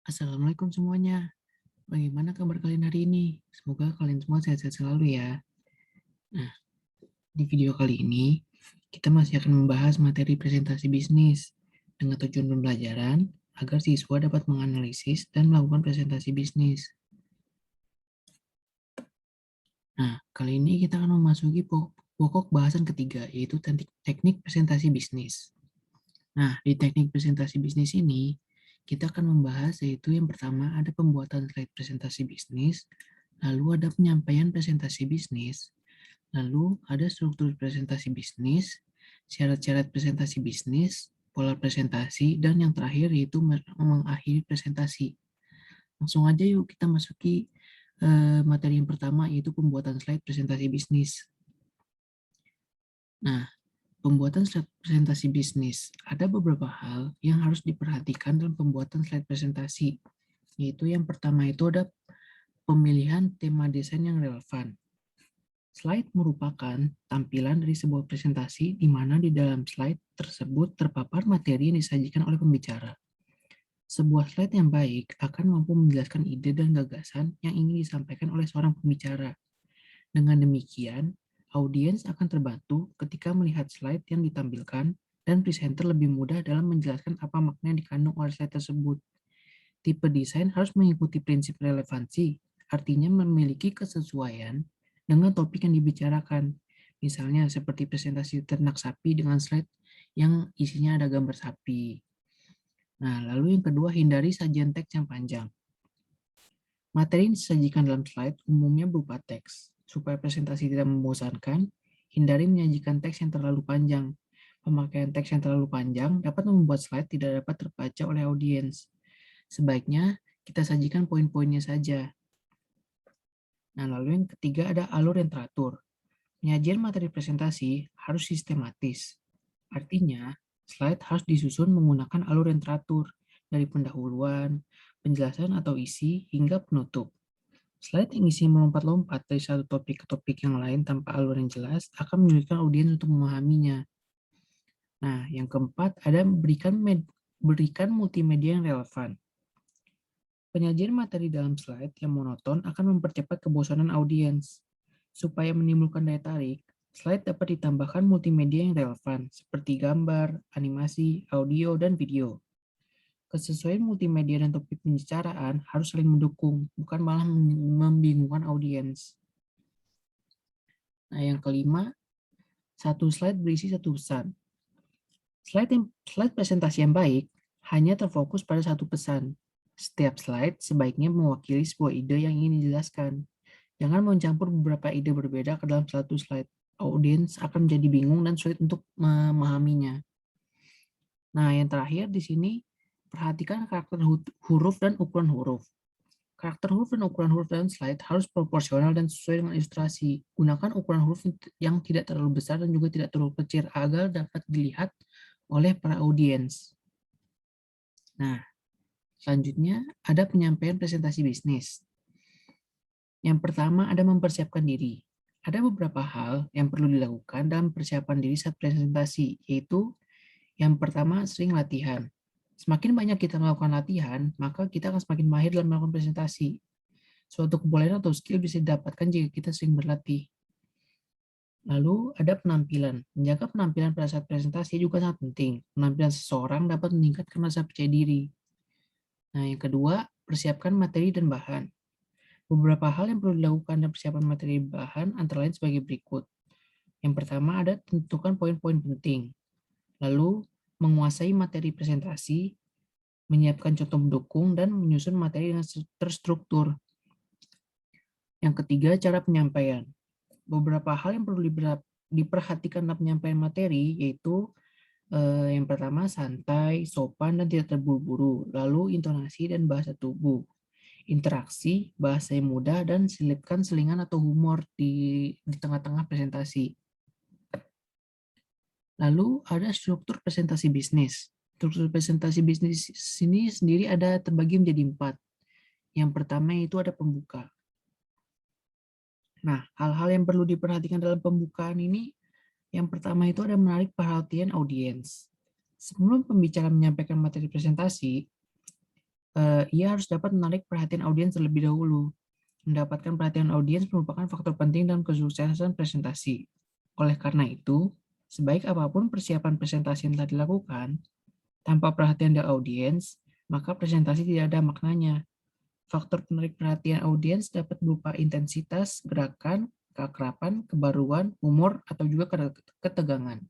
Assalamualaikum semuanya. Bagaimana kabar kalian hari ini? Semoga kalian semua sehat-sehat selalu ya. Nah, di video kali ini kita masih akan membahas materi presentasi bisnis dengan tujuan pembelajaran agar siswa dapat menganalisis dan melakukan presentasi bisnis. Nah, kali ini kita akan memasuki pokok bahasan ketiga, yaitu teknik presentasi bisnis. Nah, di teknik presentasi bisnis ini, kita akan membahas yaitu yang pertama ada pembuatan slide presentasi bisnis, lalu ada penyampaian presentasi bisnis, lalu ada struktur presentasi bisnis, syarat-syarat presentasi bisnis, pola presentasi, dan yang terakhir yaitu mengakhiri presentasi. Langsung aja yuk kita masuki materi yang pertama yaitu pembuatan slide presentasi bisnis. Nah, pembuatan slide presentasi bisnis. Ada beberapa hal yang harus diperhatikan dalam pembuatan slide presentasi, yaitu yang pertama itu ada pemilihan tema desain yang relevan. Slide merupakan tampilan dari sebuah presentasi di mana di dalam slide tersebut terpapar materi yang disajikan oleh pembicara. Sebuah slide yang baik akan mampu menjelaskan ide dan gagasan yang ingin disampaikan oleh seorang pembicara. Dengan demikian, audiens akan terbantu ketika melihat slide yang ditampilkan dan presenter lebih mudah dalam menjelaskan apa makna yang dikandung oleh slide tersebut. Tipe desain harus mengikuti prinsip relevansi, artinya memiliki kesesuaian dengan topik yang dibicarakan. Misalnya seperti presentasi ternak sapi dengan slide yang isinya ada gambar sapi. Nah, lalu yang kedua, hindari sajian teks yang panjang. Materi yang disajikan dalam slide umumnya berupa teks. Supaya presentasi tidak membosankan, hindari menyajikan teks yang terlalu panjang. Pemakaian teks yang terlalu panjang dapat membuat slide tidak dapat terbaca oleh audiens. Sebaiknya kita sajikan poin-poinnya saja. Nah, lalu yang ketiga ada alur yang teratur. Penyajian materi presentasi harus sistematis. Artinya, slide harus disusun menggunakan alur yang teratur, dari pendahuluan, penjelasan atau isi, hingga penutup. Slide yang isinya melompat-lompat dari satu topik ke topik yang lain tanpa alur yang jelas akan menyulitkan audiens untuk memahaminya. Nah, yang keempat ada berikan multimedia yang relevan. Penyajian materi dalam slide yang monoton akan mempercepat kebosanan audiens. Supaya menimbulkan daya tarik, slide dapat ditambahkan multimedia yang relevan, seperti gambar, animasi, audio, dan video. Kesesuaian multimedia dan topik pembicaraan harus saling mendukung, bukan malah membingungkan audiens. Nah, yang kelima, satu slide berisi satu pesan. Slide presentasi yang baik hanya terfokus pada satu pesan. Setiap slide sebaiknya mewakili sebuah ide yang ingin dijelaskan. Jangan mencampur beberapa ide berbeda ke dalam satu slide. Audiens akan menjadi bingung dan sulit untuk memahaminya. Nah, yang terakhir di sini, perhatikan karakter huruf dan ukuran huruf. Karakter huruf dan ukuran huruf dalam slide harus proporsional dan sesuai dengan ilustrasi. Gunakan ukuran huruf yang tidak terlalu besar dan juga tidak terlalu kecil agar dapat dilihat oleh para audiens. Nah, selanjutnya ada penyampaian presentasi bisnis. Yang pertama ada mempersiapkan diri. Ada beberapa hal yang perlu dilakukan dalam persiapan diri saat presentasi, yaitu yang pertama sering latihan. Semakin banyak kita melakukan latihan, maka kita akan semakin mahir dalam melakukan presentasi. Suatu kebolehan atau skill bisa didapatkan jika kita sering berlatih. Lalu ada penampilan. Menjaga penampilan pada saat presentasi juga sangat penting. Penampilan seseorang dapat meningkatkan rasa percaya diri. Nah, yang kedua, persiapkan materi dan bahan. Beberapa hal yang perlu dilakukan dalam persiapan materi bahan antara lain sebagai berikut. Yang pertama ada tentukan poin-poin penting. Lalu, menguasai materi presentasi, menyiapkan contoh mendukung, dan menyusun materi yang terstruktur. Yang ketiga, cara penyampaian. Beberapa hal yang perlu diperhatikan dalam penyampaian materi, yaitu yang pertama, santai, sopan, dan tidak terburu-buru. Lalu, intonasi dan bahasa tubuh. Interaksi, bahasa yang mudah, dan selipkan selingan atau humor di tengah-tengah presentasi. Lalu ada struktur presentasi bisnis. Struktur presentasi bisnis ini sendiri ada terbagi menjadi 4. Yang pertama itu ada pembuka. Nah, hal-hal yang perlu diperhatikan dalam pembukaan ini, yang pertama itu ada menarik perhatian audiens. Sebelum pembicara menyampaikan materi presentasi, ia harus dapat menarik perhatian audiens terlebih dahulu. Mendapatkan perhatian audiens merupakan faktor penting dalam kesuksesan presentasi. Oleh karena itu, sebaik apapun persiapan presentasi yang telah dilakukan, tanpa perhatian dari audiens, maka presentasi tidak ada maknanya. Faktor penarik perhatian audiens dapat berupa intensitas, gerakan, keakraban, kebaruan, humor, atau juga ketegangan.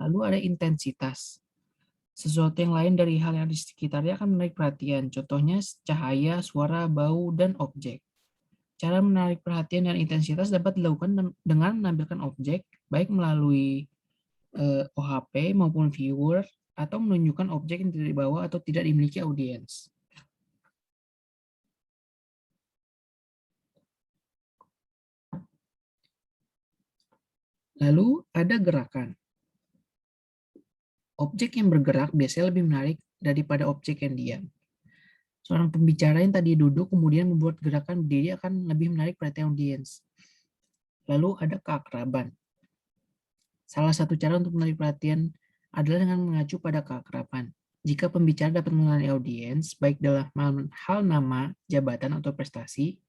Lalu ada intensitas. Sesuatu yang lain dari hal yang di sekitarnya akan menarik perhatian. Contohnya cahaya, suara, bau, dan objek. Cara menarik perhatian dan intensitas dapat dilakukan dengan menampilkan objek, baik melalui OHP maupun viewer, atau menunjukkan objek yang tidak dibawa atau tidak dimiliki audiens. Lalu ada gerakan. Objek yang bergerak biasanya lebih menarik daripada objek yang diam. Seorang pembicara yang tadi duduk kemudian membuat gerakan berdiri akan lebih menarik perhatian audiens. Lalu ada keakraban. Salah satu cara untuk menarik perhatian adalah dengan mengacu pada keakraban. Jika pembicara dapat mengenali audiens, baik dalam hal nama, jabatan, atau prestasi,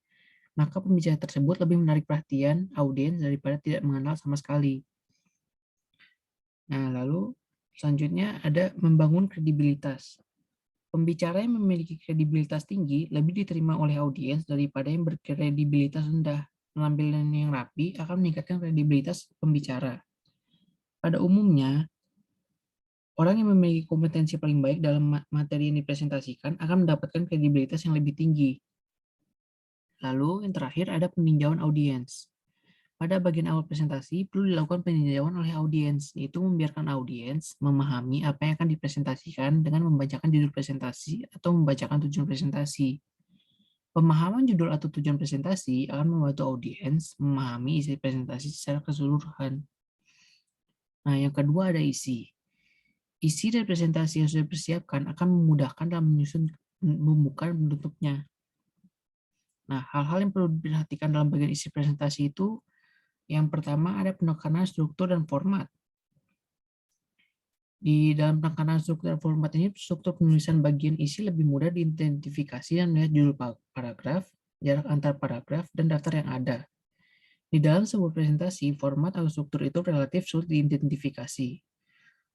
maka pembicara tersebut lebih menarik perhatian audiens daripada tidak mengenal sama sekali. Nah, lalu selanjutnya ada membangun kredibilitas. Pembicara yang memiliki kredibilitas tinggi lebih diterima oleh audiens daripada yang berkredibilitas rendah. Penampilan yang rapi akan meningkatkan kredibilitas pembicara. Pada umumnya, orang yang memiliki kompetensi paling baik dalam materi yang dipresentasikan akan mendapatkan kredibilitas yang lebih tinggi. Lalu yang terakhir ada peninjauan audiens. Pada bagian awal presentasi perlu dilakukan peninjauan oleh audiens, yaitu membiarkan audiens memahami apa yang akan dipresentasikan dengan membacakan judul presentasi atau membacakan tujuan presentasi. Pemahaman judul atau tujuan presentasi akan membantu audiens memahami isi presentasi secara keseluruhan. Nah, yang kedua ada isi. Isi dari presentasi yang sudah dipersiapkan akan memudahkan dalam menyusun membuka dan menutupnya. Nah, hal-hal yang perlu diperhatikan dalam bagian isi presentasi itu, yang pertama ada penekanan struktur dan format. Di dalam penekanan struktur dan format ini, struktur penulisan bagian isi lebih mudah diidentifikasi dan melihat judul paragraf, jarak antar paragraf, dan daftar yang ada. Di dalam sebuah presentasi, format atau struktur itu relatif sulit diidentifikasi.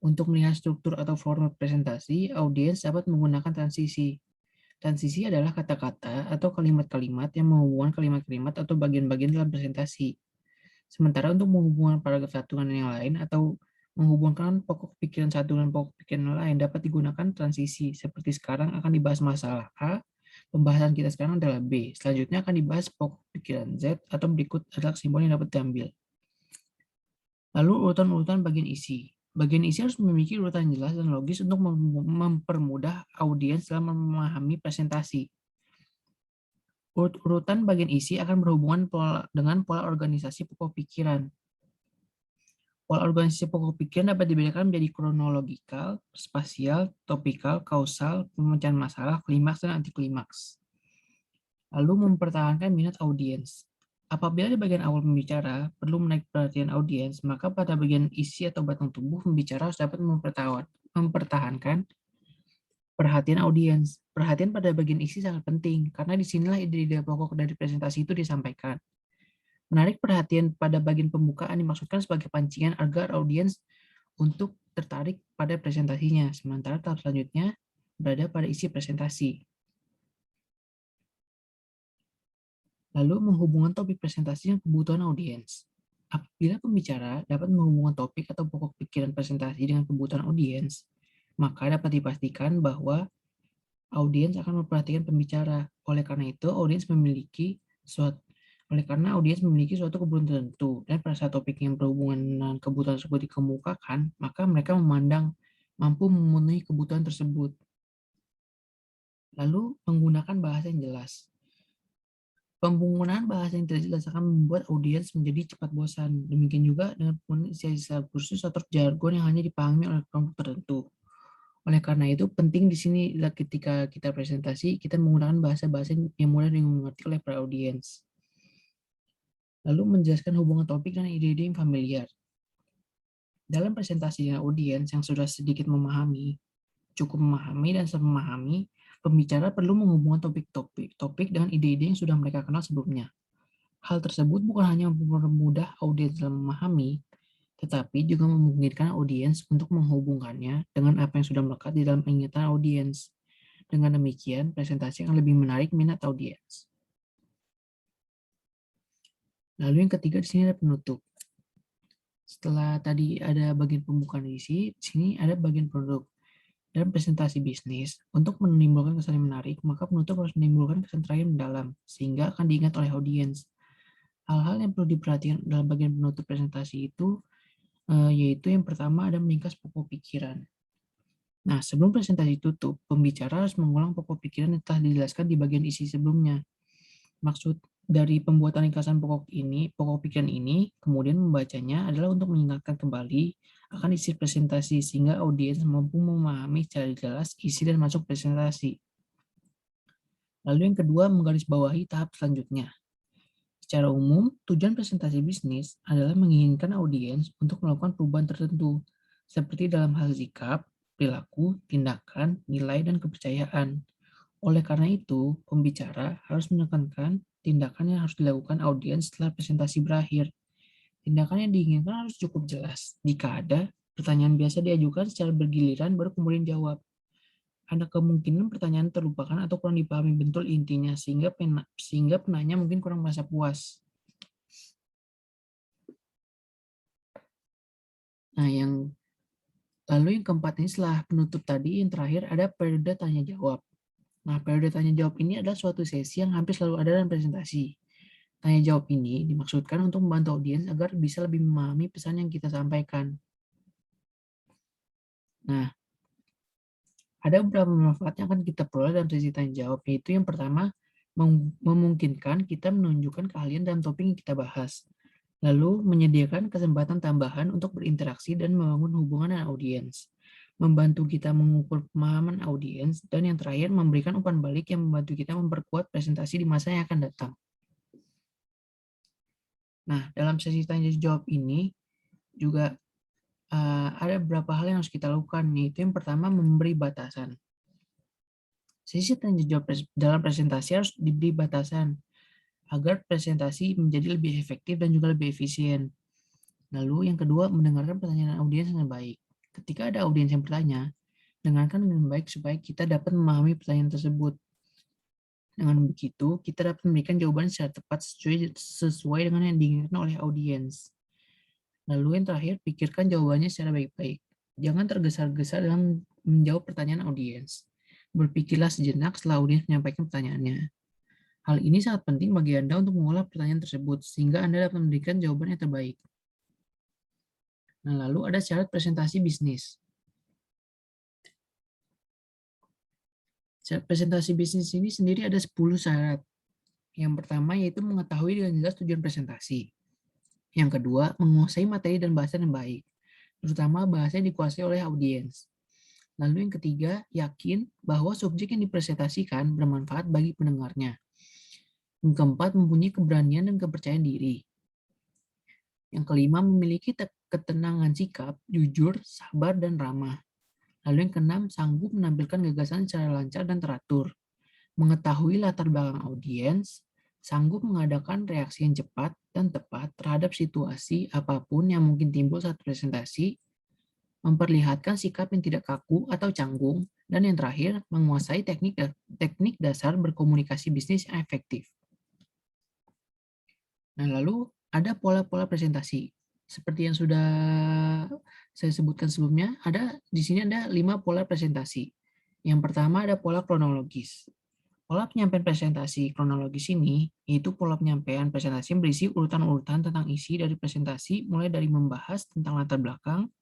Untuk melihat struktur atau format presentasi, audiens dapat menggunakan transisi. Transisi adalah kata-kata atau kalimat-kalimat yang menghubungkan kalimat-kalimat atau bagian-bagian dalam presentasi. Sementara untuk menghubungkan paragraf satu dengan yang lain atau menghubungkan pokok pikiran satu dengan pokok pikiran lain dapat digunakan transisi. Seperti sekarang akan dibahas masalah A, pembahasan kita sekarang adalah B. Selanjutnya akan dibahas pokok pikiran Z atau berikut adalah simbol yang dapat diambil. Lalu urutan-urutan bagian isi. Bagian isi harus memiliki urutan jelas dan logis untuk mempermudah audiens dalam memahami presentasi. Urutan bagian isi akan berhubungan dengan pola organisasi pokok pikiran. Pola organisasi pokok pikiran dapat dibedakan menjadi kronologikal, spasial, topikal, kausal, pemecahan masalah, klimaks, dan antiklimaks. Lalu mempertahankan minat audiens. Apabila di bagian awal pembicara perlu menarik perhatian audiens, maka pada bagian isi atau batang tubuh pembicara harus dapat mempertahankan perhatian audiens. Perhatian pada bagian isi sangat penting, karena disinilah ide-ide pokok dari presentasi itu disampaikan. Menarik perhatian pada bagian pembukaan dimaksudkan sebagai pancingan agar audiens untuk tertarik pada presentasinya, sementara tahap selanjutnya berada pada isi presentasi. Lalu menghubungkan topik presentasi dengan kebutuhan audiens. Apabila pembicara dapat menghubungkan topik atau pokok pikiran presentasi dengan kebutuhan audiens, maka dapat dipastikan bahwa audiens akan memperhatikan pembicara. Oleh karena itu, audiens memiliki suatu kebutuhan tertentu, dan pada saat topik yang berhubungan dengan kebutuhan tersebut dikemukakan, maka mereka mampu memenuhi kebutuhan tersebut. Lalu, menggunakan bahasa yang jelas. Penggunaan bahasa yang tidak jelas akan membuat audiens menjadi cepat bosan. Demikian juga dengan penggunaan istilah khusus atau jargon yang hanya dipahami oleh kelompok tertentu. Oleh karena itu, penting di sini ketika kita presentasi, kita menggunakan bahasa-bahasa yang mudah dimengerti oleh para audiens. Lalu menjelaskan hubungan topik dan ide-ide yang familiar. Dalam presentasi dengan audiens yang sudah sedikit cukup memahami dan memahami, Pembicara perlu menghubungkan topik dengan ide-ide yang sudah mereka kenal sebelumnya. Hal tersebut bukan hanya mempermudah audiens dalam memahami, tetapi juga memungkinkan audiens untuk menghubungkannya dengan apa yang sudah melekat di dalam ingatan audiens. Dengan demikian, presentasi akan lebih menarik minat audiens. Lalu yang ketiga di sini ada penutup. Setelah tadi ada bagian pembukaan isi, di sini ada bagian produk. Dalam presentasi bisnis, untuk menimbulkan kesan yang menarik, maka penutup harus menimbulkan kesan terakhir mendalam, sehingga akan diingat oleh audiens. Hal-hal yang perlu diperhatikan dalam bagian penutup presentasi itu, yaitu yang pertama ada meningkas pokok pikiran. Nah, sebelum presentasi tutup, pembicara harus mengulang pokok pikiran yang telah dijelaskan di bagian isi sebelumnya. Maksud dari pembuatan ringkasan pokok pikiran ini, kemudian membacanya adalah untuk mengingatkan kembali akan isi presentasi sehingga audiens mampu memahami secara jelas isi dan masuk presentasi. Lalu yang kedua, menggarisbawahi tahap selanjutnya. Secara umum, tujuan presentasi bisnis adalah menginginkan audiens untuk melakukan perubahan tertentu, seperti dalam hal sikap, perilaku, tindakan, nilai, dan kepercayaan. Oleh karena itu, pembicara harus menekankan tindakan yang harus dilakukan audiens setelah presentasi berakhir. Tindakan yang diinginkan harus cukup jelas. Jika ada, pertanyaan biasa diajukan secara bergiliran baru kemudian jawab. Ada kemungkinan pertanyaan terlupakan atau kurang dipahami betul intinya sehingga penanya mungkin kurang merasa puas. Nah, lalu yang keempat ini setelah penutup tadi, yang terakhir ada periode tanya jawab. Nah, periode tanya jawab ini adalah suatu sesi yang hampir selalu ada dalam presentasi. Tanya jawab ini dimaksudkan untuk membantu audiens agar bisa lebih memahami pesan yang kita sampaikan. Nah, ada beberapa manfaat yang akan kita peroleh dalam sesi tanya jawab, yaitu yang pertama, memungkinkan kita menunjukkan keahlian dalam topik yang kita bahas. Lalu, menyediakan kesempatan tambahan untuk berinteraksi dan membangun hubungan dengan audiens. Membantu kita mengukur pemahaman audiens, dan yang terakhir, memberikan umpan balik yang membantu kita memperkuat presentasi di masa yang akan datang. Nah, dalam sesi tanya jawab ini, juga ada beberapa hal yang harus kita lakukan, yaitu yang pertama memberi batasan. Sesi tanya jawab dalam presentasi harus diberi batasan agar presentasi menjadi lebih efektif dan juga lebih efisien. Lalu yang kedua, mendengarkan pertanyaan audiens dengan baik. Ketika ada audiens yang bertanya, dengarkan dengan baik supaya kita dapat memahami pertanyaan tersebut. Dengan begitu, kita dapat memberikan jawaban secara tepat sesuai dengan yang diinginkan oleh audiens. Lalu yang terakhir, pikirkan jawabannya secara baik-baik. Jangan tergesa-gesa dalam menjawab pertanyaan audiens. Berpikirlah sejenak setelah audiens menyampaikan pertanyaannya. Hal ini sangat penting bagi Anda untuk mengolah pertanyaan tersebut, sehingga Anda dapat memberikan jawaban yang terbaik. Nah, lalu ada syarat presentasi bisnis. Syarat presentasi bisnis ini sendiri ada 10 syarat. Yang pertama yaitu mengetahui dengan jelas tujuan presentasi. Yang kedua, menguasai materi dan bahasa yang baik, terutama bahasa yang dikuasai oleh audiens. Lalu yang ketiga, yakin bahwa subjek yang dipresentasikan bermanfaat bagi pendengarnya. Yang keempat, mempunyai keberanian dan kepercayaan diri. Yang kelima, memiliki ketenangan sikap, jujur, sabar, dan ramah. Lalu yang keenam, sanggup menampilkan gagasan secara lancar dan teratur. Mengetahui latar belakang audiens, sanggup mengadakan reaksi yang cepat dan tepat terhadap situasi apapun yang mungkin timbul saat presentasi, memperlihatkan sikap yang tidak kaku atau canggung, dan yang terakhir, menguasai teknik dasar berkomunikasi bisnis yang efektif. Nah, lalu ada pola-pola presentasi. Seperti yang sudah saya sebutkan sebelumnya, di sini ada 5 pola presentasi. Yang pertama ada pola kronologis. Pola penyampaian presentasi kronologis ini, yaitu pola penyampaian presentasi yang berisi urutan-urutan tentang isi dari presentasi, mulai dari membahas tentang latar belakang,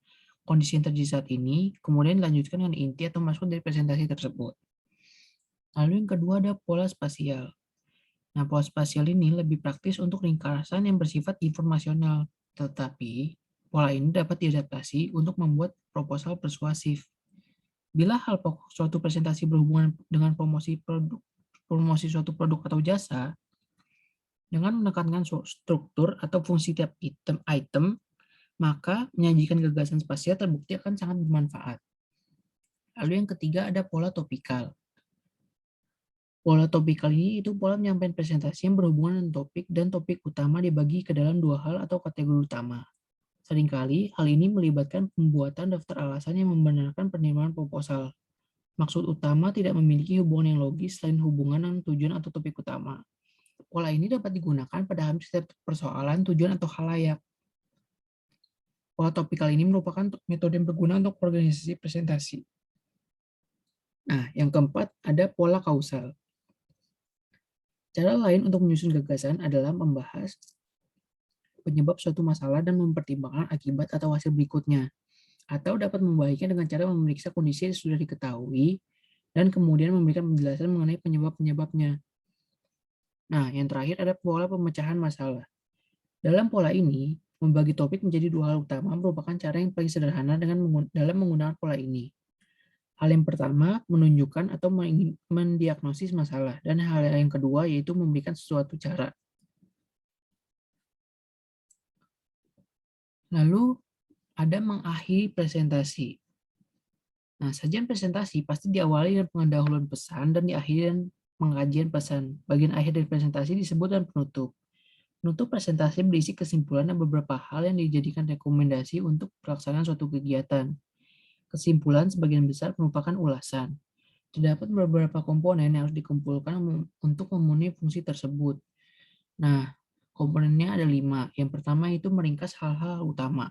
kondisi yang terjadi saat ini, kemudian dilanjutkan dengan inti atau maksud dari presentasi tersebut. Lalu yang kedua ada pola spasial. Nah, pola spasial ini lebih praktis untuk ringkasan yang bersifat informasional, tetapi pola ini dapat diadaptasi untuk membuat proposal persuasif. Bila hal pokok suatu presentasi berhubungan dengan promosi suatu produk atau jasa, dengan menekankan struktur atau fungsi tiap item, maka menyajikan gagasan spasial terbukti akan sangat bermanfaat. Lalu yang ketiga ada pola topikal. Pola topik kali ini itu pola penyampaian presentasi yang berhubungan dengan topik dan topik utama dibagi ke dalam dua hal atau kategori utama. Seringkali hal ini melibatkan pembuatan daftar alasan yang membenarkan penerimaan proposal. Maksud utama tidak memiliki hubungan yang logis selain hubungan dengan tujuan atau topik utama. Pola ini dapat digunakan pada hampir setiap persoalan, tujuan, atau halayak. Pola topik kali ini merupakan metode yang berguna untuk organisasi presentasi. Nah, yang keempat ada pola kausal. Cara lain untuk menyusun gagasan adalah membahas penyebab suatu masalah dan mempertimbangkan akibat atau hasil berikutnya. Atau dapat membaiknya dengan cara memeriksa kondisi yang sudah diketahui dan kemudian memberikan penjelasan mengenai penyebab-penyebabnya. Nah, yang terakhir ada pola pemecahan masalah. Dalam pola ini, membagi topik menjadi dua hal utama merupakan cara yang paling sederhana dalam menggunakan pola ini. Hal yang pertama, menunjukkan atau mendiagnosis masalah, dan hal yang kedua yaitu memberikan suatu cara. Lalu, ada mengakhiri presentasi. Nah, sajian presentasi pasti diawali dengan pendahuluan pesan dan diakhiri dengan pengajian pesan. Bagian akhir dari presentasi disebut dengan penutup. Penutup presentasi berisi kesimpulan dan beberapa hal yang dijadikan rekomendasi untuk pelaksanaan suatu kegiatan. Kesimpulan sebagian besar merupakan ulasan. Terdapat beberapa komponen yang harus dikumpulkan untuk memenuhi fungsi tersebut. Nah, komponennya ada 5. Yang pertama itu meringkas hal-hal utama.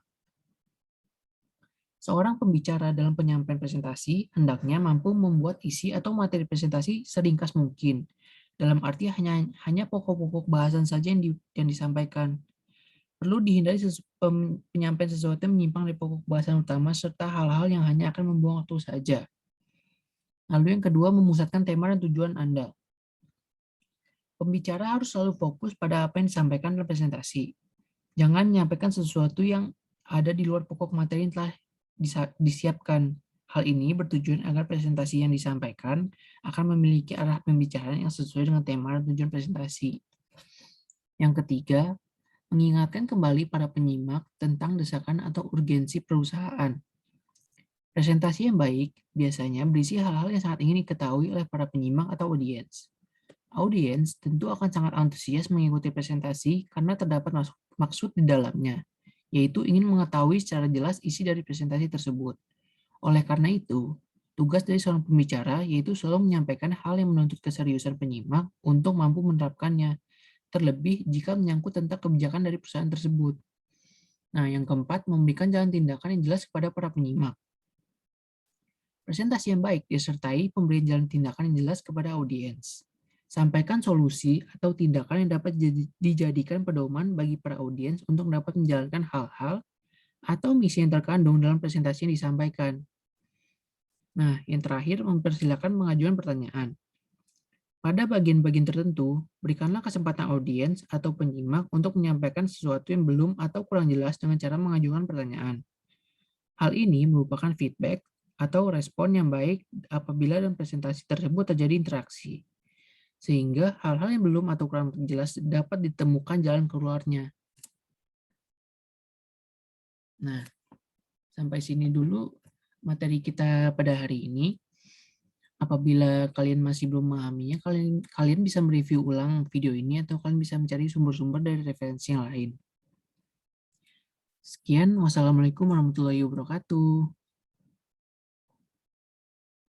Seorang pembicara dalam penyampaian presentasi hendaknya mampu membuat isi atau materi presentasi seringkas mungkin. Dalam arti hanya pokok-pokok bahasan saja yang disampaikan. Perlu dihindari penyampaian sesuatu yang menyimpang dari pokok bahasan utama serta hal-hal yang hanya akan membuang waktu saja. Lalu yang kedua, memusatkan tema dan tujuan Anda. Pembicara harus selalu fokus pada apa yang disampaikan dalam presentasi. Jangan menyampaikan sesuatu yang ada di luar pokok materi yang telah disiapkan. Hal ini bertujuan agar presentasi yang disampaikan akan memiliki arah pembicaraan yang sesuai dengan tema dan tujuan presentasi. Yang ketiga, mengingatkan kembali para penyimak tentang desakan atau urgensi perusahaan. Presentasi yang baik biasanya berisi hal-hal yang sangat ingin diketahui oleh para penyimak atau audiens. Audiens tentu akan sangat antusias mengikuti presentasi karena terdapat maksud di dalamnya, yaitu ingin mengetahui secara jelas isi dari presentasi tersebut. Oleh karena itu, tugas dari seorang pembicara yaitu selalu menyampaikan hal yang menuntut keseriusan penyimak untuk mampu menerapkannya, terlebih jika menyangkut tentang kebijakan dari perusahaan tersebut. Nah, yang keempat, memberikan jalan tindakan yang jelas kepada para penyimak. Presentasi yang baik disertai pemberian jalan tindakan yang jelas kepada audiens. Sampaikan solusi atau tindakan yang dapat dijadikan pedoman bagi para audiens untuk dapat menjalankan hal-hal atau misi yang terkandung dalam presentasi yang disampaikan. Nah, yang terakhir, mempersilahkan pengajuan pertanyaan. Pada bagian-bagian tertentu, berikanlah kesempatan audiens atau penyimak untuk menyampaikan sesuatu yang belum atau kurang jelas dengan cara mengajukan pertanyaan. Hal ini merupakan feedback atau respon yang baik apabila dalam presentasi tersebut terjadi interaksi, sehingga hal-hal yang belum atau kurang jelas dapat ditemukan jalan keluarnya. Nah, sampai sini dulu materi kita pada hari ini. Apabila kalian masih belum memahaminya, kalian bisa mereview ulang video ini atau kalian bisa mencari sumber-sumber dari referensi yang lain. Sekian, wassalamualaikum warahmatullahi wabarakatuh.